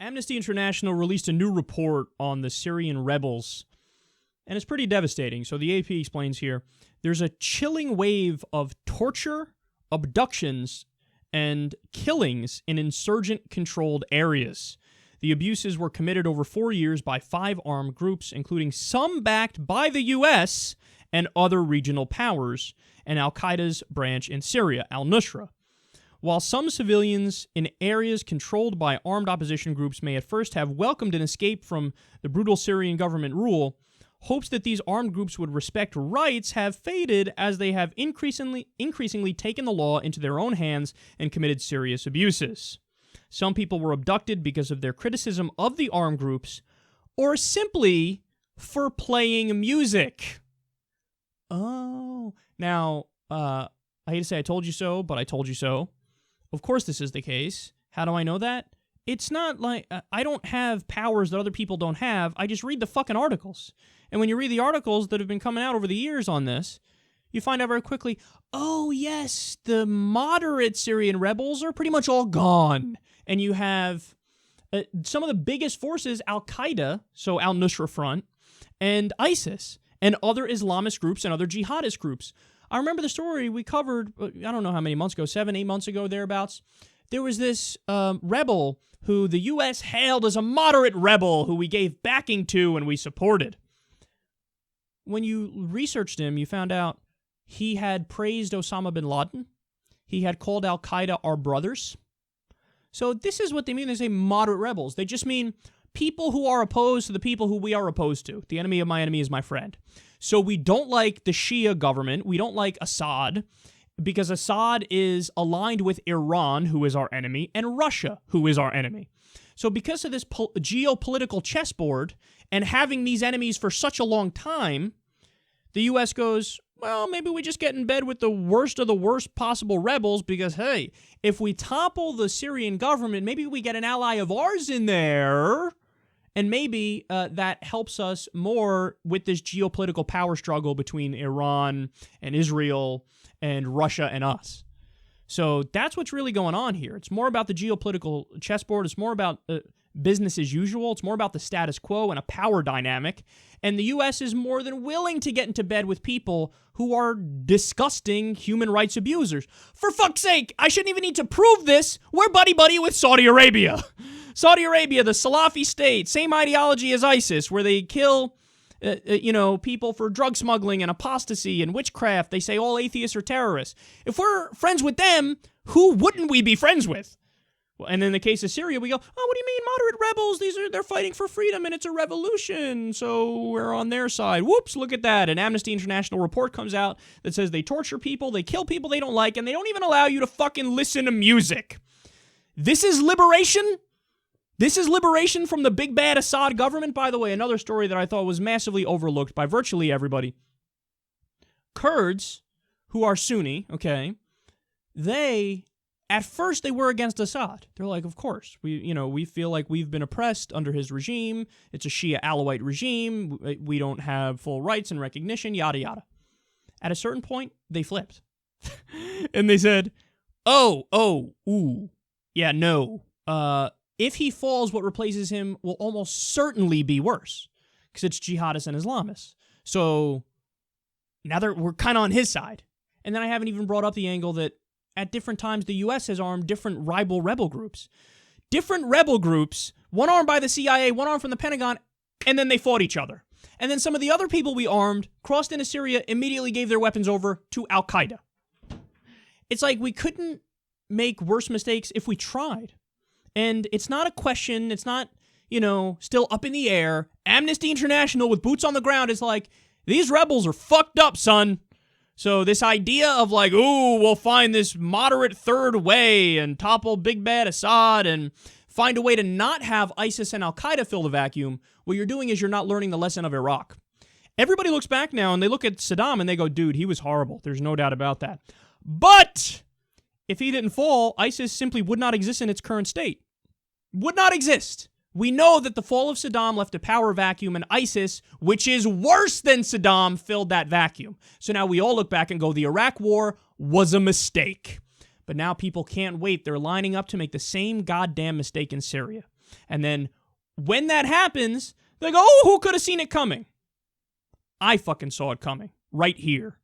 Amnesty International released a new report on the Syrian rebels, and it's pretty devastating. So the AP explains here, there's a chilling wave of torture, abductions, and killings in insurgent-controlled areas. The abuses were committed over 4 years by 5 armed groups, including some backed by the U.S. and other regional powers, and al-Qaeda's branch in Syria, al-Nusra. While some civilians in areas controlled by armed opposition groups may at first have welcomed an escape from the brutal Syrian government rule, hopes that these armed groups would respect rights have faded as they have increasingly taken the law into their own hands and committed serious abuses. Some people were abducted because of their criticism of the armed groups, or simply for playing music. Oh. Now, I hate to say I told you so, but I told you so. Of course this is the case. How do I know that? It's not like I don't have powers that other people don't have. I just read the fucking articles. And when you read the articles that have been coming out over the years on this, you find out very quickly, oh yes, the moderate Syrian rebels are pretty much all gone. And you have some of the biggest forces, al-Qaeda, so al-Nusra Front, and ISIS, and other Islamist groups and other jihadist groups. I remember the story we covered, I don't know how many months ago, 7, 8 months ago, thereabouts. There was this rebel who the U.S. hailed as a moderate rebel who we gave backing to and we supported. When you researched him, you found out he had praised Osama bin Laden. He had called al-Qaeda our brothers. So this is what they mean. They say moderate rebels. They just mean people who are opposed to the people who we are opposed to. The enemy of my enemy is my friend. So we don't like the Shia government. We don't like Assad because Assad is aligned with Iran, who is our enemy, and Russia, who is our enemy. So because of this geopolitical chessboard and having these enemies for such a long time, the U.S. goes, well, maybe we just get in bed with the worst of the worst possible rebels because, hey, if we topple the Syrian government, maybe we get an ally of ours in there. And maybe that helps us more with this geopolitical power struggle between Iran and Israel and Russia and us. So that's what's really going on here. It's more about the geopolitical chessboard. It's more about business as usual. It's more about the status quo and a power dynamic. And the U.S. is more than willing to get into bed with people who are disgusting human rights abusers. For fuck's sake, I shouldn't even need to prove this. We're buddy-buddy with Saudi Arabia. Saudi Arabia, the Salafi state, same ideology as ISIS, where they kill, people for drug smuggling and apostasy and witchcraft. They say all atheists are terrorists. If we're friends with them, who wouldn't we be friends with? Well, and in the case of Syria, we go, oh, what do you mean moderate rebels? They're fighting for freedom and it's a revolution, so we're on their side. Whoops, look at that. An Amnesty International report comes out that says they torture people, they kill people they don't like, and they don't even allow you to fucking listen to music. This is liberation? This is liberation from the big bad Assad government? By the way, another story that I thought was massively overlooked by virtually everybody. Kurds, who are Sunni, okay, at first they were against Assad. They're like, of course, we feel like we've been oppressed under his regime. It's a Shia Alawite regime. We don't have full rights and recognition, yada, yada. At a certain point, they flipped. And they said, if he falls, what replaces him will almost certainly be worse because it's jihadists and Islamists. So now we're kind of on his side. And then I haven't even brought up the angle that at different times the U.S. has armed different rival rebel groups. Different rebel groups, one armed by the CIA, one armed from the Pentagon, and then they fought each other. And then some of the other people we armed crossed into Syria, immediately gave their weapons over to al-Qaeda. It's like we couldn't make worse mistakes if we tried. And it's not a question, it's not, still up in the air. Amnesty International with boots on the ground is like, these rebels are fucked up, son. So this idea of like, we'll find this moderate third way and topple big bad Assad and find a way to not have ISIS and al-Qaeda fill the vacuum, what you're doing is you're not learning the lesson of Iraq. Everybody looks back now and they look at Saddam and they go, dude, he was horrible. There's no doubt about that. But if he didn't fall, ISIS simply would not exist in its current state. Would not exist. We know that the fall of Saddam left a power vacuum, and ISIS, which is worse than Saddam, filled that vacuum. So now we all look back and go, the Iraq War was a mistake. But now people can't wait. They're lining up to make the same goddamn mistake in Syria. And then when that happens, they go, oh, who could have seen it coming? I fucking saw it coming right here.